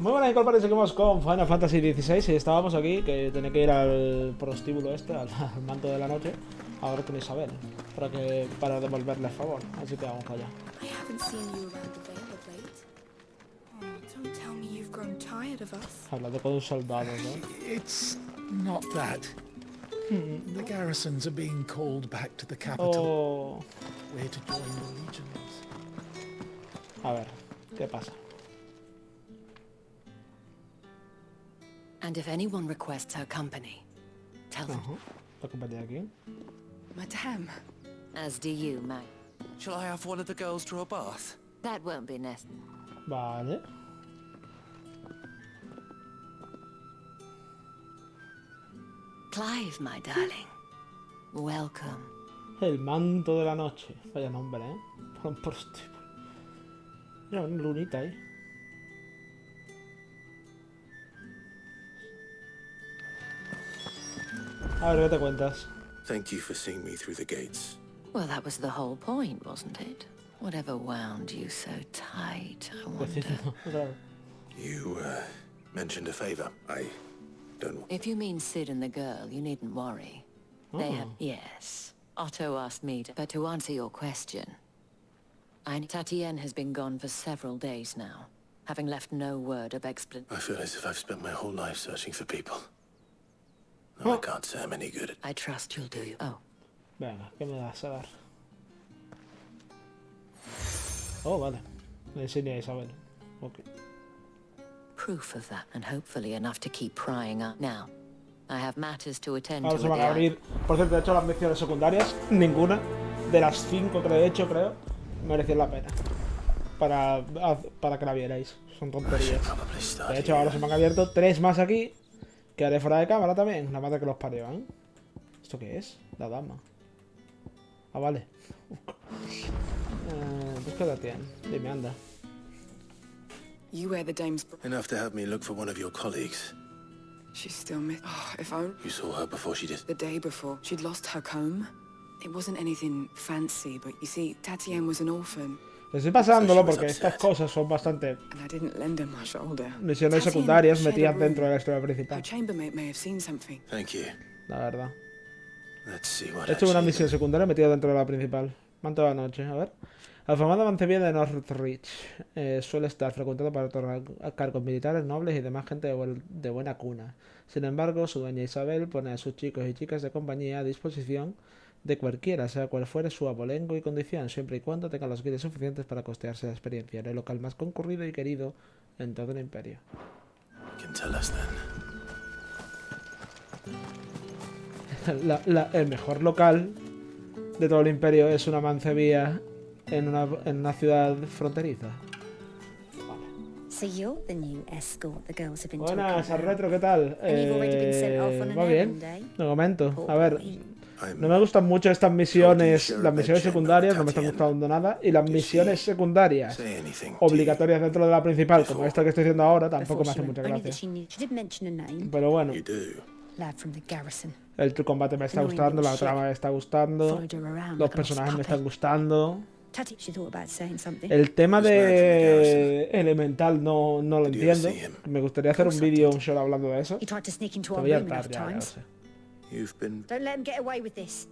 Muy buenas, y seguimos con Final Fantasy XVI y estábamos aquí, que tenía que ir al prostíbulo este, al manto de la noche, a hablar con Isabel, para devolverle el favor, así que vamos para allá. I haven't seen you around the Vale of late. Oh, don't tell me you've grown tired of us. Hablando con un soldado, ¿no? It's not that. The garrisons are being called back to the capital. Oh. We're to join the legions. A ver, ¿qué pasa? And if anyone requests her company, tell them. La compañía aquí. Madame. As do you, Mag. Shall I have one of the girls draw a bath? That won't be necessary. Vale. Clive, my darling. Welcome. El manto de la noche. Vaya nombre, ¿eh? Para un prostíbulo. Mira, una lunita ahí. A ver, ¿qué te cuentas? Thank you for seeing me through the gates. Well, that was the whole point, wasn't it? Whatever wound you so tight, I wonder. You, mentioned a favor. I don't... If you mean Sid and the girl, you needn't worry. They have... Yes. Otto asked me to... But to answer your question... Tatienne has been gone for several days now, having left no word of explanation. I feel as if I've spent my whole life searching for people. No, I can't say I'm any good at... I trust you'll do you. Oh. Venga, ¿qué me das a dar? Oh, vale. Me enseña a Isabel. Ok. Proof of that, and hopefully enough to keep prying up. Now, I have matters to attend Ahora to. se van a abrir. Por cierto, he hecho las misiones secundarias. Ninguna de las 5 que he hecho, creo, mereció la pena. Para que la vierais. Son tonterías. De hecho, ahora se me han abierto 3 más aquí. Que haré fuera de cámara también. La madre que los parió, ¿eh? ¿Esto qué es? La dama. Ah, vale. Pues qué edad tiene. Dime, anda. You wear the dame's... Enough to have me look for one of your colleagues. She's still missing. Oh, if only... You saw her before she did. The day before. She'd lost her comb. It wasn't anything fancy, but you see, Tatienne was an orphan. Estoy pasándolo porque estas cosas son bastante And I didn't lend her my shoulder. misiones secundarias metidas dentro de la historia principal. Her chambermaid may have seen something. Thank you. La verdad. Let's see what He hecho una actually- misión secundaria metida dentro de la principal. Manto de la noche, a ver. Afamada mancebía de Northreach. Suele estar frecuentado para otorgar cargos militares, nobles y demás gente de buena cuna. Sin embargo, su dueña Isabel pone a sus chicos y chicas de compañía a disposición de cualquiera, sea cual fuere su abolengo y condición, siempre y cuando tengan los guides suficientes para costearse la experiencia en el local más concurrido y querido en todo el imperio. You can tell us then. El mejor local de todo el imperio es una mancebía en una ciudad fronteriza. So you're the new escort the girls have been Buenas, talking about. Retro, ¿qué tal? And you've already been sent off on an Va bien, errand, eh? de momento. Poor A ver, boy. no me gustan mucho estas misiones, las misiones secundarias no me están gustando nada, y las misiones secundarias Say anything. obligatorias dentro de la principal, como esta que estoy haciendo ahora, tampoco me hace mucha Only that gracia. she did mention a name. Pero bueno, You do. Lad from the garrison. el combate me está gustando, la trama me está gustando, Followed her around los like a lost personajes me puppy. están gustando. Tatty, she thought about saying something. El tema de Elemental no lo Did you ever entiendo. see him? Me gustaría hacer un vídeo, un show hablando de eso. He tried to sneak into Te our voy a room hartar enough ya lo times. sé. You've been... Don't let him get away with this.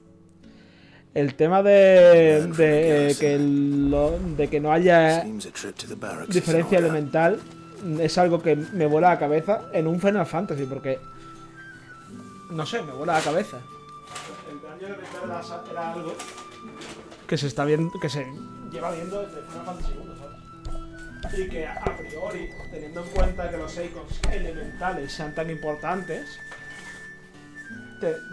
El tema de que no haya Seems a trip to the barracks is diferencia an order. elemental es algo que me vuela la cabeza en un Final Fantasy, porque no sé, me vuela la cabeza. El daño elemental era algo que se está viendo, que se lleva viendo desde Final Fantasy 1, ¿sabes? Y que a priori, teniendo en cuenta que los Eikons elementales sean tan importantes,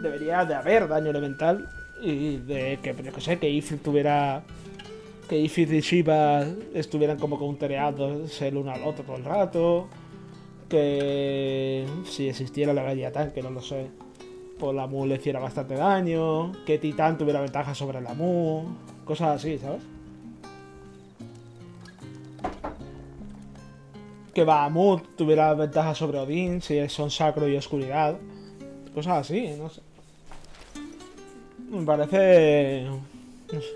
debería de haber daño elemental y de que, yo que sé, que Ifrit tuviera... Que Ifrit y Shiva estuvieran como countereados el uno al otro todo el rato. Que si existiera la Leviatán, que no lo sé, pues la Mu le hiciera bastante daño. Que Titán tuviera ventaja sobre la Mu. Cosas así, ¿sabes? Que Bahamut tuviera ventaja sobre Odín, si son sacro y oscuridad. Cosas así, no sé. Me parece... No sé.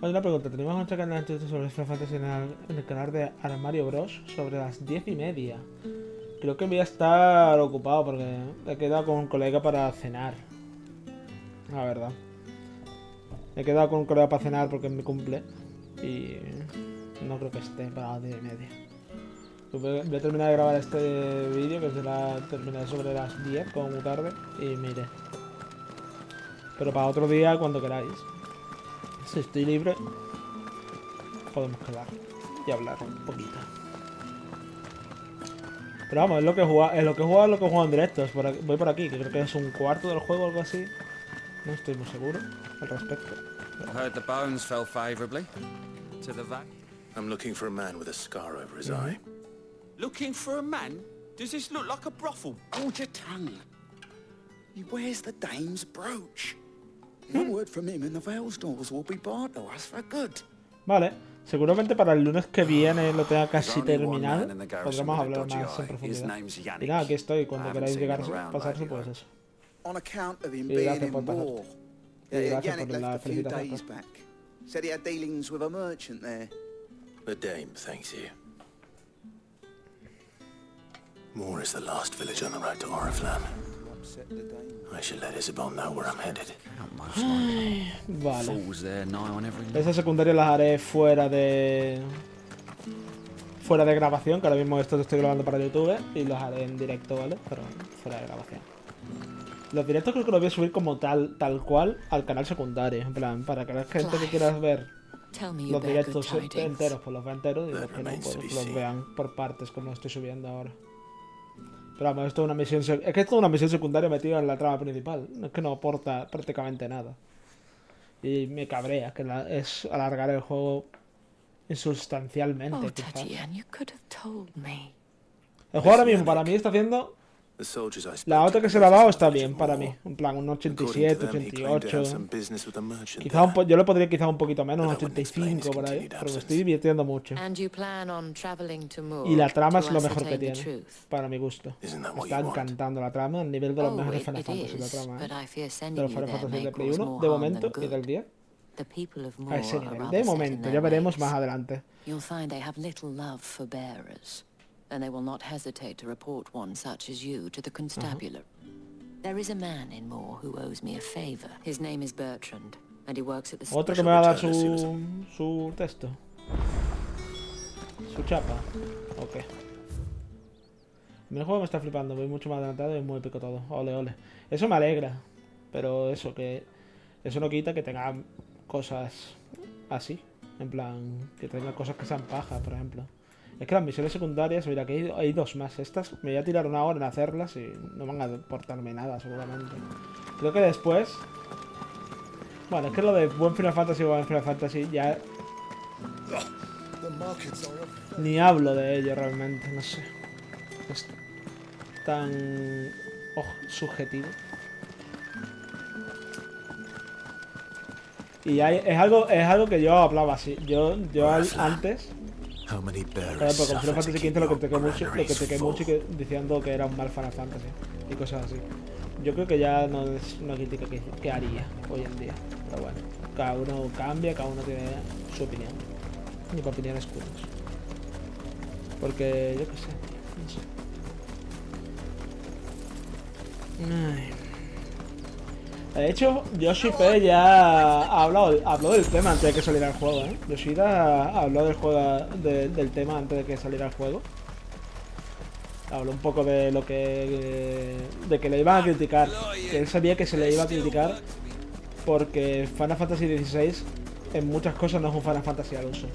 Oye, una pregunta. Tenemos un canal sobre Final Fantasy en el canal de Armario Bros. Sobre las 10:30. Creo que voy a estar ocupado porque he quedado con un colega para cenar. La verdad. He quedado con un colega para cenar porque es mi cumple. Y no creo que esté para las 10:30. Voy a terminar de grabar este vídeo que terminaré sobre las 10, como muy tarde. Y me iré. Pero para otro día, cuando queráis. Si estoy libre, podemos quedar y hablar un poquito. Pero vamos, es lo que he jugado, es lo que he jugado en directos. Voy por aquí, que creo que es un cuarto del juego o algo así. No estoy muy seguro al respecto. I heard the bones fell favorably to the van. I'm looking for a man with a scar over his eye. Looking for a man? Does this look like a brothel? Hold your tongue. He wears the dame's brooch. One word from him and the Vale's doors will be barred to us for good. Vale, seguramente para el lunes que viene lo tenga casi terminado. Podremos hablar más en profundidad. Y nada, aquí estoy. Cuando queráis llegar a pasarse, pues eso. On account of him Y being gracias in por pasar. war. Y gracias Yannick por la left a few felicitación. days back. Said he had dealings with a merchant there. The dame thanks you. Moore is the last village on the road to Oriflamme. Upset the dame. I should let Isabel know where I'm headed. Vale. Falls there nigh on every night. Esas secundarias las haré fuera de grabación, que ahora mismo esto lo estoy grabando para YouTube, y los haré en directo, ¿vale? Pero fuera de grabación. Los directos creo que los voy a subir como tal cual al canal secundario, en plan, para que la gente que quiera ver Tell me you los bear good directos tidings. enteros, pues los vea enteros, y That los que no, remains to pues be los seen. vean por partes, como lo estoy subiendo ahora. Pero vamos, esto es una misión es que esto es una misión secundaria metida en la trama principal. Es que no aporta prácticamente nada. Y me cabrea que es alargar el juego insustancialmente, Oh, quizás. Tatiana, you could have told me. El juego ahora mismo para mí está haciendo... The soldiers I spoke La nota to que se le ha noticed dado the está village bien of para Moore. mí. En plan, un According 87, to them, he claimed to 88... have some business with a merchant Quizá there. yo le podría quizá un poquito menos, un But that wouldn't explain 85 his por ahí. continued Pero me absence. estoy divirtiendo mucho. And you plan on traveling to Moore Y la trama es to lo mejor que ascertain the tiene, truth? para mi gusto. Isn't that Me what está you want? encantando la trama, al nivel de los Oh, mejores it Final Fantasy, la is, trama, but I fear de sending los you Final there Fantasy may de Play cause 1, more de harm momento, than y del good. 10, The people of a Moore ese are nivel. rather De set in momento, their ya veremos ways. más adelante. You'll find they have little love for bearers, and they will not hesitate to report one such as you to the constabulary. There is a man in Moore who owes me a favor. His name is Bertrand, and he works at the... Otro que me va a dar su texto. Su chapa. Ok. El juego me está flipando, voy mucho más adelantado y es muy épico todo. Ole, ole. Eso me alegra. Pero eso no quita que tenga cosas así. En plan, que tenga cosas que sean pajas, por ejemplo. Es que las misiones secundarias, mira, que hay dos más. Estas me voy a tirar una hora en hacerlas y no van a aportarme nada, seguramente. Creo que después... Bueno, es que lo de buen Final Fantasy o buen Final Fantasy ya... Ni hablo de ello realmente, no sé. Es tan... subjetivo. Y es algo que yo hablaba así. Yo antes... How many Por bearers ejemplo, con Final suffer to Fantasy keep XV lo your critiqué mucho, granaries full? diciendo que era un mal Final Fantasy y cosas así. Yo creo que ya no es una crítica que haría hoy en día. Pero bueno, cada uno cambia, cada uno tiene su opinión. Mi opinión es curiosa. Porque yo qué sé, no sé. Ay. De hecho, Yoshida ya habló del tema antes de que saliera el juego, ¿eh? Yoshida habló del tema antes de que saliera el juego. Habló un poco de lo que... de que le iban a criticar. Que él sabía que se le iba a criticar porque Final Fantasy XVI en muchas cosas no es un Final Fantasy al uso.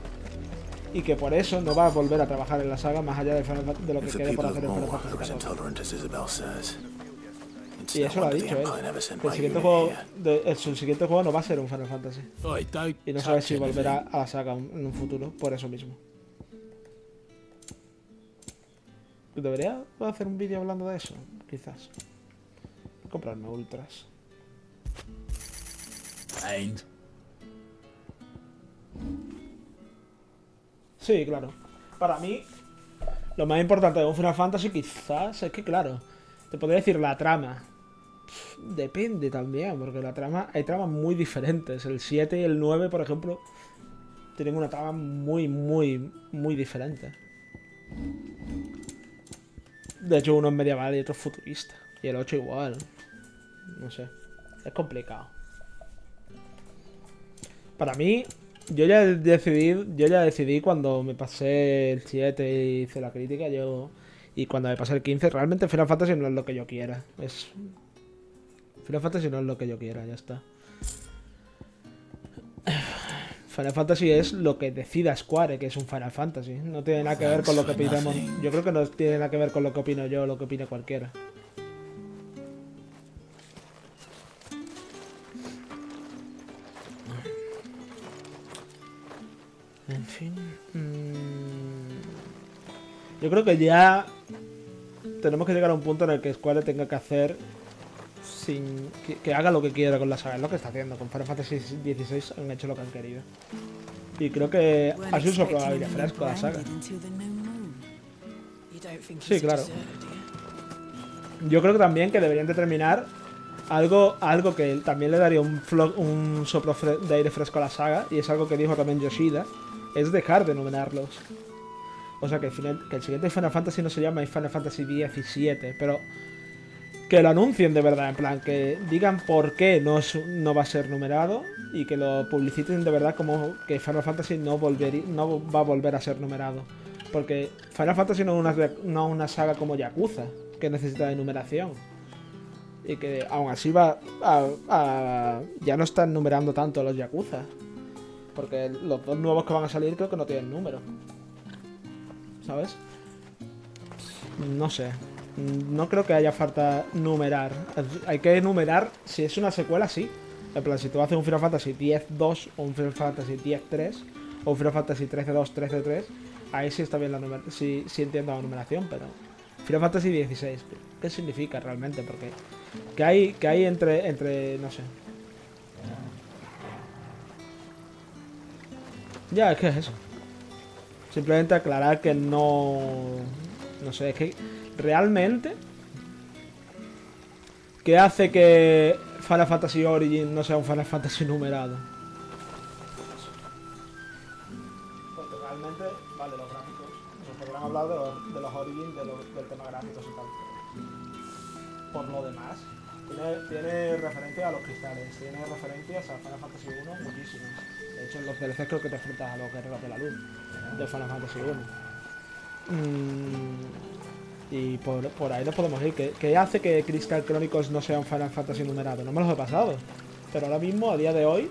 Y que por eso no va a volver a trabajar en la saga más allá de lo que If the quede por people of hacer en Final Moore are as Fantasy XIV. intolerant as Isabel says, it's Y no eso lo ha wonder the dicho él. Empire never sent Que my unit here. su siguiente juego no va a ser un Final Fantasy. Oi, don't Y no sabe si touch volverá anything. a la saga en un futuro, por eso mismo. ¿Debería hacer un vídeo hablando de eso? Quizás. Comprarme ultras. Ain't. Sí, claro. Para mí, lo más importante de un Final Fantasy quizás es que, claro, te podría decir la trama. Depende también, porque la trama hay tramas muy diferentes. El 7 y el 9, por ejemplo, tienen una trama muy diferente. De hecho, uno es medieval y otro es futurista. Y el 8 igual. No sé. Es complicado. Para mí, yo ya decidí cuando me pasé el 7 y hice la crítica, y cuando me pasé el 15, realmente Final Fantasy no es lo que yo quiera. Final Fantasy no es lo que yo quiera, ya está. Final Fantasy es lo que decida Square que es un Final Fantasy. No tiene nada que ver con lo que opinamos. Yo creo que no tiene nada que ver con lo que opino yo o lo que opine cualquiera. En fin. Yo creo que ya tenemos que llegar a un punto en el que Square tenga que hacer que haga lo que quiera con la saga. Es lo que está haciendo. Con Final Fantasy XVI han hecho lo que han querido. Y creo que ha sido un soplo de aire fresco la saga. Sí, claro. Yo creo que también que deberían determinar algo que también le daría un soplo de aire fresco a la saga, y es algo que dijo también Yoshida, es dejar de numerarlos. O sea, que el siguiente Final Fantasy no se llama Final Fantasy XVII, pero que lo anuncien de verdad, en plan, que digan por qué no va a ser numerado y que lo publiciten de verdad como que Final Fantasy no va a volver a ser numerado. Porque Final Fantasy no es una saga como Yakuza, que necesita de numeración. Y que aún así ya no están numerando tanto los Yakuza. Porque los dos nuevos que van a salir creo que no tienen número. ¿Sabes? No sé. No creo que haya falta numerar. Hay que numerar si es una secuela, sí. En plan, si tú haces un Final Fantasy X-2 o un Final Fantasy X-3 o un Final Fantasy 13-2, 13-3, ahí sí está bien la numeración. Sí entiendo la numeración, pero Final Fantasy XVI, ¿qué significa realmente? Porque ¿qué hay entre no sé? Ya, es que es eso. Simplemente aclarar que no sé, es que realmente ¿qué hace que Final Fantasy Origin no sea un Final Fantasy numerado? Porque realmente, vale, los gráficos, se podrán hablar de los Origin, del tema gráficos y tal. Por lo demás, tiene referencia a los cristales, tiene referencias a Final Fantasy 1 muchísimas. De hecho, en los DLCs creo que te enfrentas a los guerreros de la luz de Final Fantasy 1. Y por ahí nos podemos ir. ¿Qué hace que Crystal Chronicles no sea un Final Fantasy numerado? No me los he pasado. Pero ahora mismo, a día de hoy,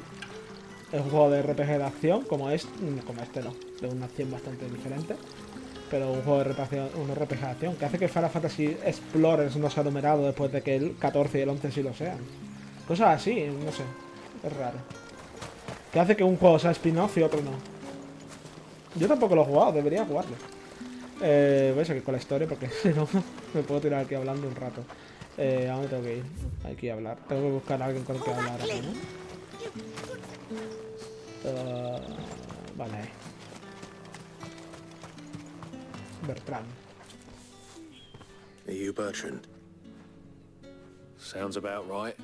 es un juego de RPG de acción, como este no, de una acción bastante diferente. Pero un juego de RPG de acción. ¿Qué hace que Final Fantasy Explorers no sea numerado después de que el 14 y el 11 sí lo sean? Cosas así, no sé. Es raro. ¿Qué hace que un juego sea spin-off y otro no? Yo tampoco lo he jugado, debería jugarlo. Voy a seguir con la historia porque si no me puedo tirar aquí hablando un rato. ¿A dónde tengo que ir? Hay que hablar. Tengo que buscar a alguien con el que hablar aquí, ¿no? Vale. Bertrand. Are you Bertrand? Sounds about right.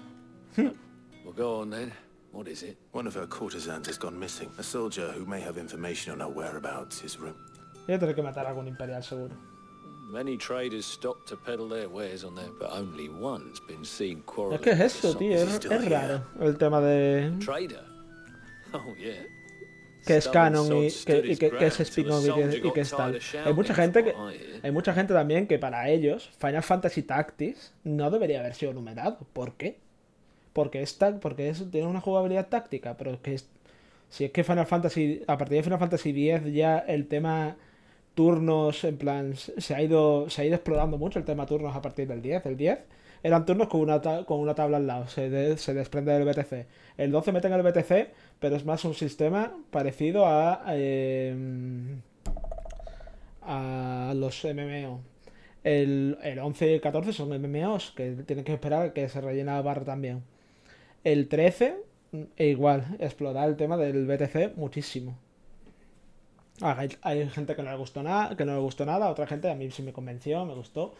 Well, go on then. What is it? One of her courtesans has gone missing. A soldier who may have information on her whereabouts is room. Voy a tener que matar a algún imperial seguro. Many traders stopped to peddle their wares on there, but only one's been seen quarreling. ¿Qué es esto, tío? Es raro el tema de Trader? Oh, yeah. que es canon y que es spin-off y que es tal. Hay mucha gente también que para ellos Final Fantasy Tactics no debería haber sido numerado. ¿Por qué? Porque tiene una jugabilidad táctica, pero es que si es que Final Fantasy, a partir de Final Fantasy X ya el tema turnos, en plan, se ha ido explorando mucho el tema turnos a partir del 10. El 10 eran turnos con una tabla al lado, se desprende del BTC. El 12 meten el BTC, pero es más un sistema parecido a los MMO. El 11 y el 14 son MMOs que tienen que esperar que se rellene la barra también. El 13, igual, explorar el tema del BTC muchísimo. Hay gente que no le gustó nada, otra gente a mí sí me convenció, me gustó.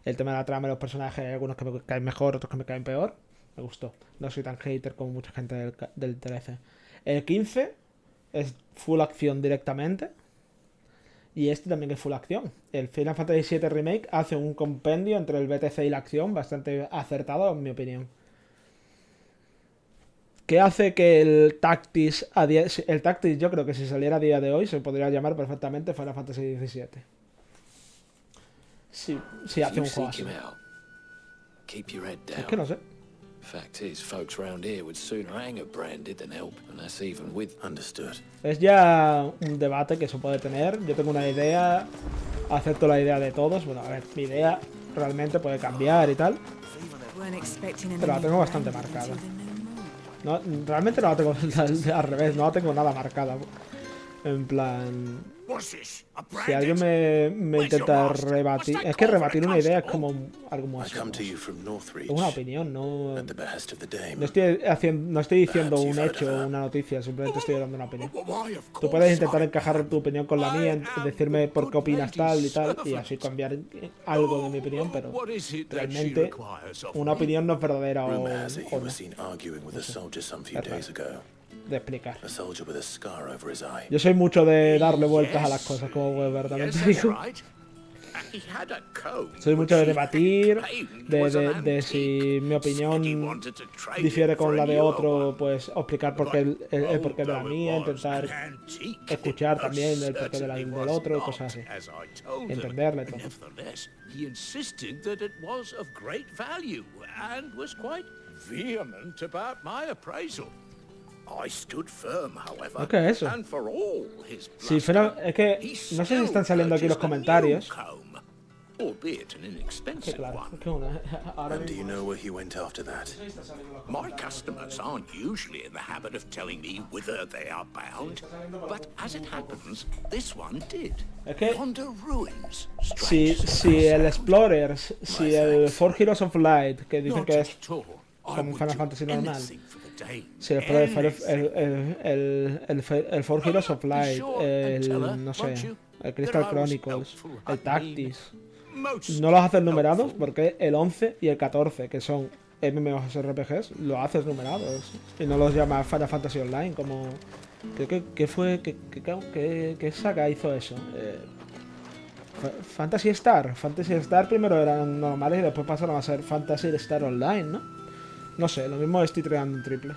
El tema de la trama de los personajes, hay algunos que me caen mejor, otros que me caen peor. Me gustó. No soy tan hater como mucha gente del 13. El 15 es full acción directamente. Y este también es full acción. El Final Fantasy VII Remake hace un compendio entre el BTC y la acción bastante acertado, en mi opinión. ¿Qué hace que el Tactics el Tactics, yo creo que si saliera a día de hoy se podría llamar perfectamente Final Fantasy XVII? Si hace un juego así. Es que no sé. Fact is, folks round here would sooner hang a branded than help, and that's even with. Understood. Es ya un debate que se puede tener. Yo tengo una idea, acepto la idea de todos. Bueno, a ver, mi idea realmente puede cambiar y tal, pero la tengo bastante marcada. No, realmente no la tengo al revés, no la tengo nada marcada. En plan, si alguien me intenta rebatir, es que rebatir una idea es como algo muy así. Es una opinión, no estoy diciendo un hecho o una noticia, simplemente estoy dando una opinión. Tú puedes intentar encajar tu opinión con la mía, decirme por qué opinas tal y tal, y así cambiar algo de mi opinión, pero realmente una opinión no es verdadera o no. De explicar. Yo soy mucho de darle vueltas a las cosas, como Weber también te digo. Soy mucho de debatir, de si mi opinión difiere con la de otro, pues explicar por qué el porqué de la mía, intentar escuchar también el porqué de la del otro y cosas así. Entenderle todo. ¿Qué es eso? Sí, pero es que no sé si están saliendo aquí los comentarios. Que claro, es que ahora And do you know where he went after that? My customers aren't usually in the habit of telling me whither they are bound, but as it happens, this one did. es que Yonder ruins. si el Explorer, si el Four Heroes of Light, que dicen que es como un Final Fantasy normal, si el Four Heroes of Light, no sé, el Crystal Chronicles, el Tactics, no los haces numerados porque el 11 y el 14, que son MMORPGs, lo haces numerados y no los llamas Final Fantasy Online como... ¿Qué saga hizo eso? Fantasy Star. Fantasy Star primero eran normales y después pasaron a ser Fantasy Star Online, ¿no? No sé, lo mismo estoy tirando un triple.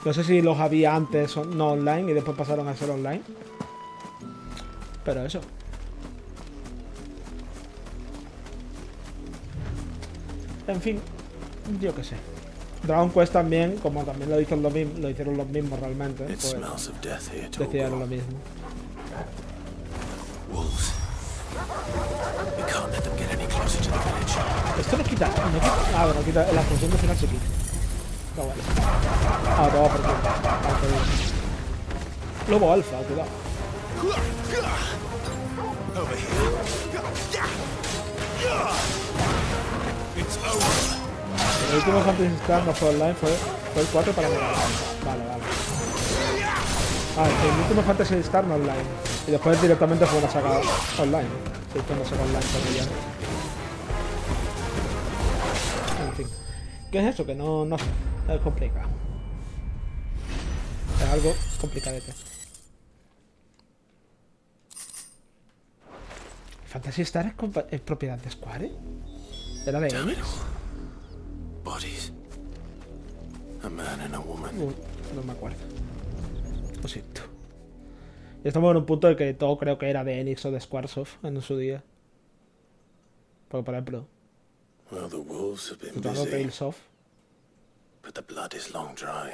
No sé si los había antes no online y después pasaron a ser online. Pero eso. En fin, yo qué sé. Dragon Quest también, como también lo hicieron los mismos realmente, pues decían lo mismo. Esto no quita, ah, bueno, quita la función de final, se quita. No, vale. Ah, no, porque Lobo alfa, cuidado. El último Fantasy Star no fue online, fue el 4 para Mega Drive. Vale. Ah, el último Fantasy Star no online. Y después directamente fue una saga online. Sí, fue una saga online con ella. En fin. ¿Qué es eso? Que no sé. Es complicado. Es algo complicadete. ¿Fantasy Star es propiedad de Square? ¿Era de Enix? Bodies. A man and a woman. No me acuerdo. Lo siento. Y estamos en un punto en que todo creo que era de Enix o de Squaresoft en su día. Porque, por ejemplo, Well, the wolves have been Tratando busy, Tales of. but the blood is long dry.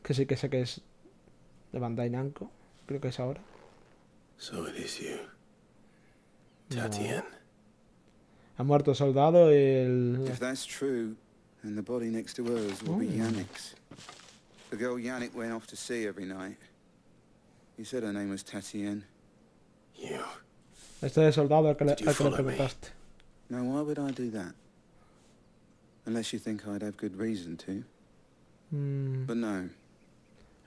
Que sí que sé que es de Bandai Namco. Creo que es ahora. So it is you, Tatian. Ha muerto el soldado y el... If that's true, then the body next to hers will be Yannick's. The girl Yannick went off to see every night. You said her name was Tatian. You. Este es el soldado al que le preguntaste. Now, why would I do that? Unless you think I'd have good reason to. But no.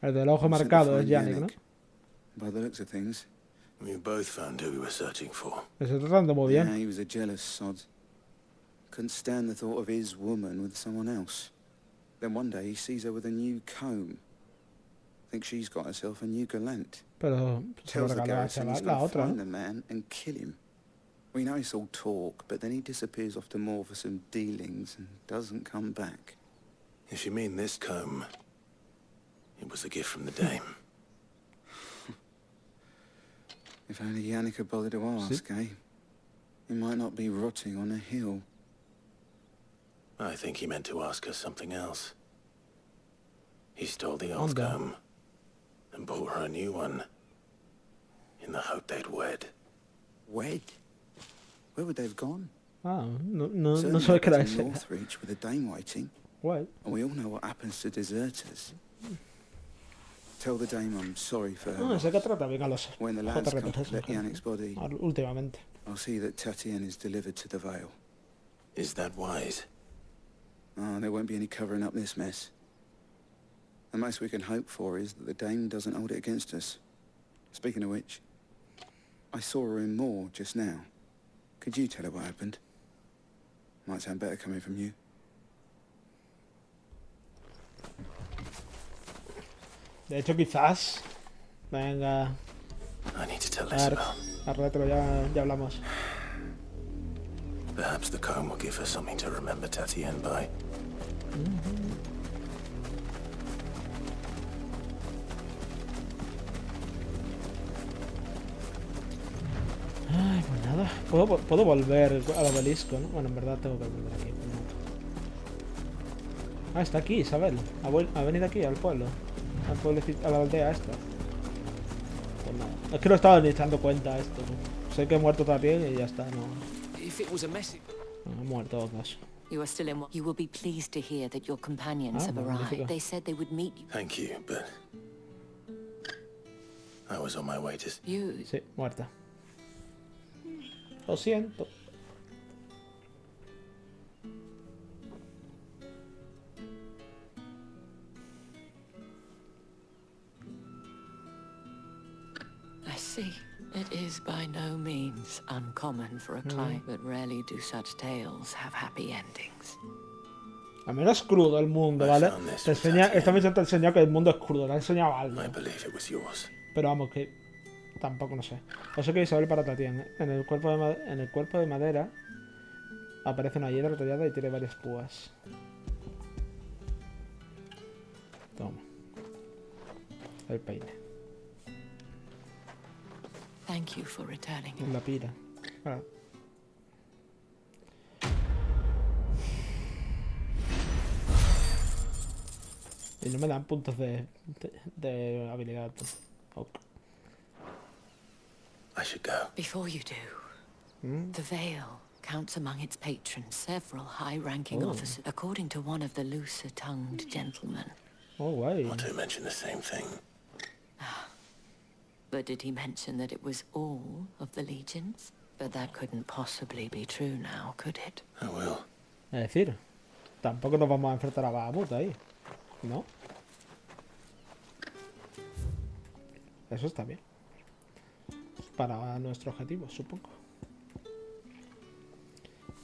El del ojo marcado es Yannick, ¿no? By the looks of things. We both found who we were searching for. Me estoy tratando muy bien. Yeah, he was a jealous sod. Couldn't stand the thought of his woman with someone else. Then one day he sees her with a new comb. Thinks she's got herself a new gallant. Pero se lo Tells the regaló a garrison he's chaval, la gonna otra, find ¿no? the man and kill him. We know it's all talk, but then he disappears off to more for some dealings and doesn't come back. If you mean this comb, it was a gift from the dame. If only Yannick had bothered to ask, eh? He might not be rotting on a hill. I think he meant to ask her something else. He stole the old Onda. comb and bought her a new one in the hope they'd wed. Wed? Where would they have gone? Ah, no Certainly sabe que era not ese. to Northreach with a dame waiting. What? And we all know what happens to deserters. Tell the dame I'm sorry for her. No, sé que trata bien a los When the lads come to JRPGs collect Yannick's body, últimamente. I'll see that Tatienne is delivered to the Vale. Is that wise? Oh, there won't be any covering up this mess. The most we can hope for is that the dame doesn't hold it against us. Speaking of which, I saw her in Moor just now. Could you tell her what happened? Might sound better coming from you. De hecho, quizás. Venga. I need to tell A ver, Isabel. al retro ya hablamos. Perhaps the comb will give her something to remember Tatienne by. Ay, pues nada. Puedo volver al obelisco, ¿no? Bueno, en verdad tengo que volver aquí. Pues nada. Ah, está aquí, Isabel. Ha venido aquí, al pueblo. Al pueblecito, a la aldea esta. Pues nada. Es que no estaba ni echando cuenta esto, ¿no? Sé que he muerto también y ya está, no. No, he muerto todos. You are still in. You will be pleased to hear that your companions have magnífico. arrived. They said they would meet you. Thank you, but I was on my way to... You. Sí, muerta. Lo siento. I see. It is by no means uncommon for a client, but rarely do such tales have happy endings. Al menos crudo el mundo, ¿vale? Te enseña, esta misión te enseña que el mundo es crudo, te ha enseñado algo. I believe it was yours. Pero vamos, que tampoco no sé. O sea que Isabel para Tatiana. En el cuerpo de madera aparece una hiedra tallada y tiene varias púas. Toma. El peine. Thank you for returning. La pira. Ah. Y no me dan puntos de habilidad. Ok. I should go. Before you do, the Vale counts among its patrons several high-ranking officers, according to one of the looser-tongued gentlemen. Oh, guay. Otto mentioned the same thing. But did he mention that it was all of the legions? But that couldn't possibly be true now, could it? I will. Es decir, tampoco nos vamos a enfrentar a Bahamut ahí, ¿no? Eso está bien. Para nuestro objetivo, supongo.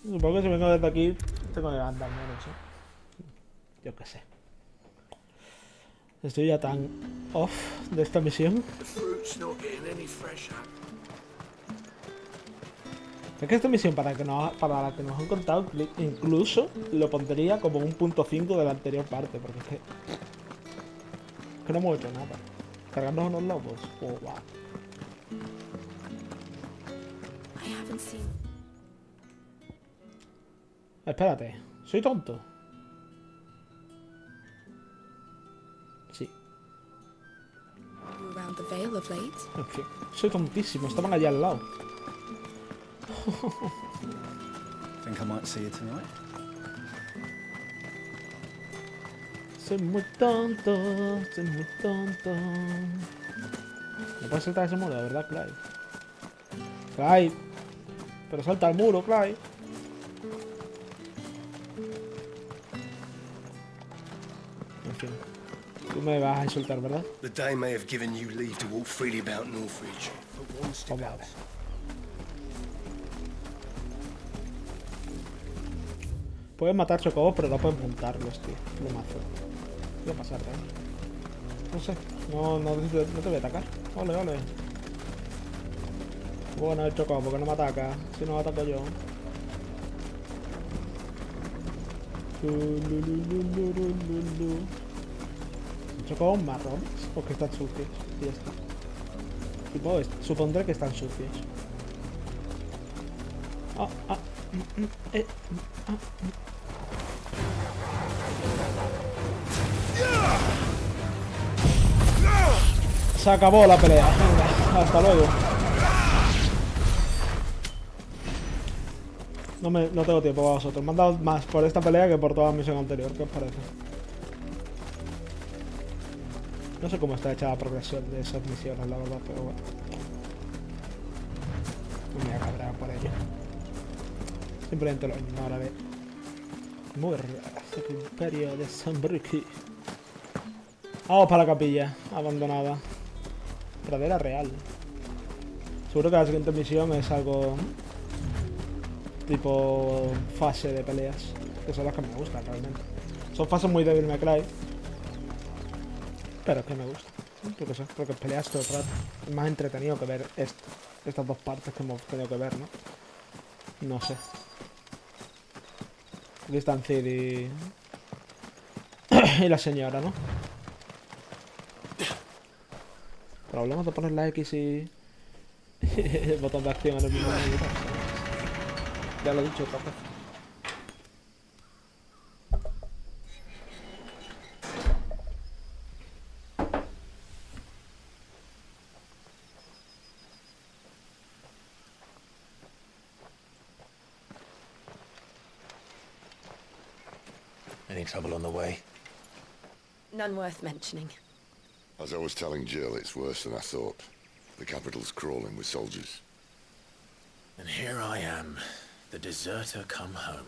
Supongo que si vengo desde aquí, tengo que andar menos, ¿eh? Yo qué sé. Estoy ya tan off de esta misión. Es que esta misión, para la que nos han contado, incluso lo pondría como un punto 5 de la anterior parte, porque es que no hemos hecho nada. Cargarnos unos lobos. Oh, wow. I haven't seen. Espérate, ¿soy tonto? Sí. You around the Vale of late? En fin, soy tontísimo, estaban allá al lado. Think I might see you tonight? Soy muy tonto, soy muy tonto. No puedes saltar ese muro, de verdad, Clive. Clive. Pero salta el muro, Clive. En fin. Tú me vas a insultar, ¿verdad? The Dame may have given you leave to walk freely about Northreach, but one step out. Pueden matar chocobos, pero no pueden montarlos, tío. Lo mazo. ¿Qué va a pasar, No sé. No te voy a atacar. Ole, ole. Bueno, el chocobo, porque no me ataca. Si no, ataco yo. Chocobos marrones, porque están sucios. Y ya está. Supondré que están sucios. Se acabó la pelea. Venga, hasta luego. No tengo tiempo para vosotros. Me han dado más por esta pelea que por toda la misión anterior. ¿Qué os parece? No sé cómo está hecha la progresión de esas misiones, la verdad, pero bueno. No me voy a cabrear por ello. Simplemente lo ignoraré. Muere el imperio de Sanbruki. Vamos para la capilla abandonada. Pradera real. Seguro que la siguiente misión es algo tipo fase de peleas, que son las que me gustan realmente. Son fases muy Devil May Cry, pero es que me gustan. Yo qué sé, porque peleas todo el rato. Es más entretenido que ver estas dos partes que hemos tenido que ver, ¿no? No sé. Aquí están Cid y la señora, ¿no? Problemas de poner la X y el botón de acción en el mismo momento. Ya lo he dicho otra vez. Any trouble on the way? None worth mentioning. As I was telling Jill, it's worse than I thought. The capital's crawling with soldiers. And here I am, the deserter come home.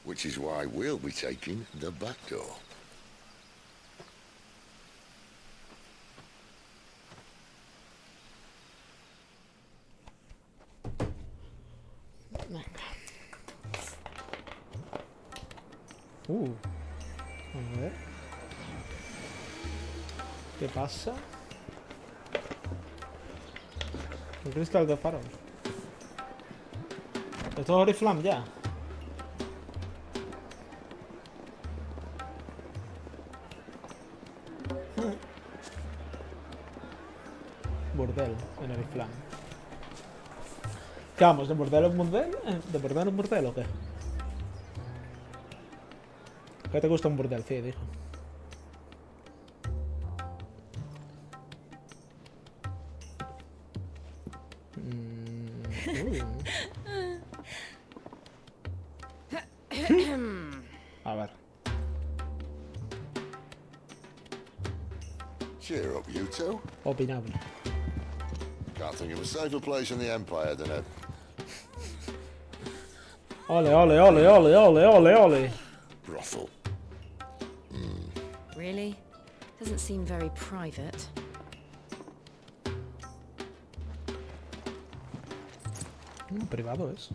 Which is why we'll be taking the back door. A ver. ¿Qué pasa? Un cristal de farol. ¿Esto es Oriflam ya? Burdel en Oriflam. ¿Qué vamos? ¿De burdel en burdel? ¿De burdel en burdel o qué? ¿Qué te gusta un burdel? Sí, dijo. A ver. Cheer up, you two. Opinable. Can't think of a safer place in the Empire than a... Ole, ole, ole, ole, ole, ole, ole. brothel. Really? Doesn't seem very private. Privado es.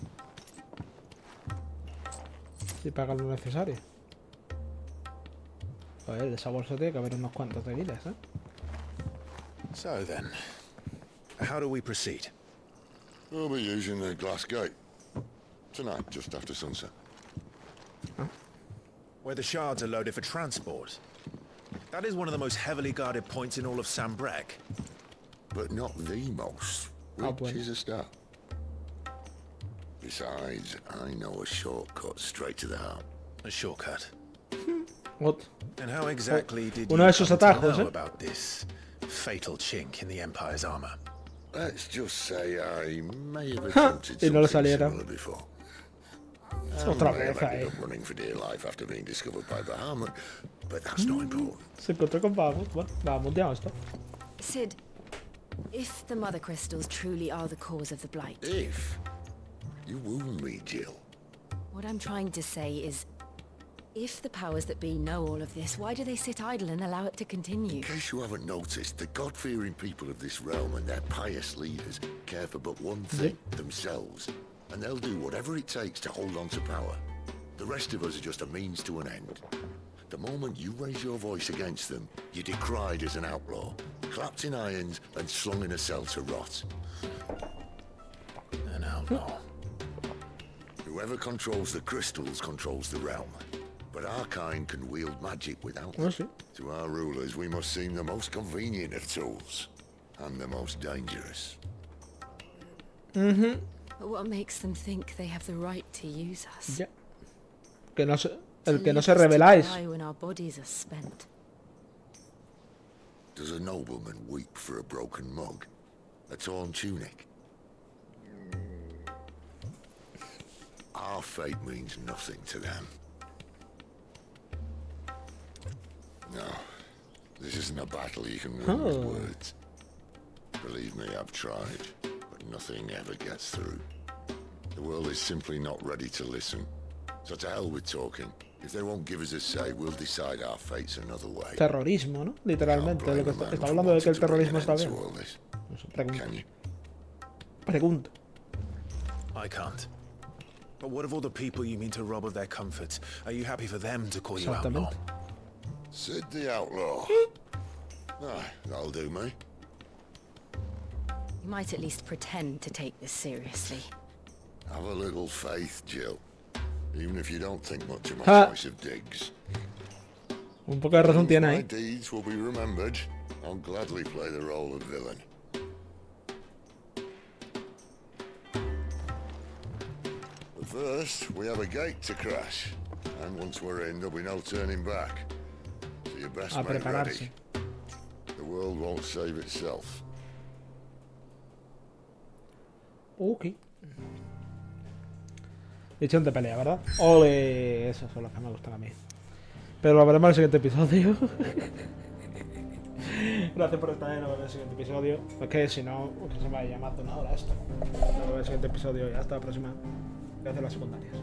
Si pagan lo necesario. A ver, de esa bolsa tiene que haber unos cuantos de vidas, ¿eh? So then, how do we proceed? We'll be using the glass gate. Tonight, just after sunset. Where the shards are loaded for transport. That is one of the most heavily guarded points in all of Sambrek. But not the most, which is a start. Besides, I know a shortcut straight to the heart. A shortcut? What? And how exactly did you Uno de esos atajos, know about this fatal chink in the Empire's armor? Let's just say I may have attempted Y no le something saliera. similar before. Otra I may vez have ended ahí. up running for dear life after being discovered by Bahamut, but that's not important. Se encontró con Vamos. Bueno, vamos, ya está. Sid, if the Mother Crystals truly are the cause of the Blight... If you wound me, Jill. What I'm trying to say is, if the powers that be know all of this, why do they sit idle and allow it to continue? In case you haven't noticed, the God-fearing people of this realm and their pious leaders care for but one thing, themselves. And they'll do whatever it takes to hold on to power. The rest of us are just a means to an end. The moment you raise your voice against them, you're decried as an outlaw, clapped in irons and slung in a cell to rot. An outlaw. Whoever controls the crystals controls the realm. But our kind can wield magic without them. To our rulers, we must seem the most convenient of tools. And the most dangerous. But what makes them think they have the right to use us? Ya. El que no se rebeláis. When our bodies are spent. Does a nobleman weep for a broken mug? A torn tunic? Our fate means nothing to them. No, this isn't a battle you can win with words. Believe me, I've tried, but nothing ever gets through. The world is simply not ready to listen. So to hell with talking. If they won't give us a say, we'll decide our fates another way. Terrorismo, ¿no? Literalmente. Lo que está hablando de que el terrorismo está bien. No sé, pregunto. I can't. But what of all the people you mean to rob of their comforts? Are you happy for them to call you outlaw? Sid the outlaw. That'll do me. You might at least pretend to take this seriously. Have a little faith, Jill. Even if you don't think much of my choice of digs. Un poco de razón tiene My ahí. deeds will be remembered. I'll gladly play the role of villain. But first, we have a gate to crash. And once we're in, there'll be no turning back. So you best make ready. The world won't save itself. Ok. Edición de pelea, ¿verdad? Ole, esos son los que me gustan a mí. Pero lo veremos en el siguiente episodio. Gracias por estar ahí, nos vemos en el siguiente episodio. Es que si no, se me va a llamar de una hora esto. Nos vemos en el siguiente episodio y hasta la próxima. Gracias a las secundarias.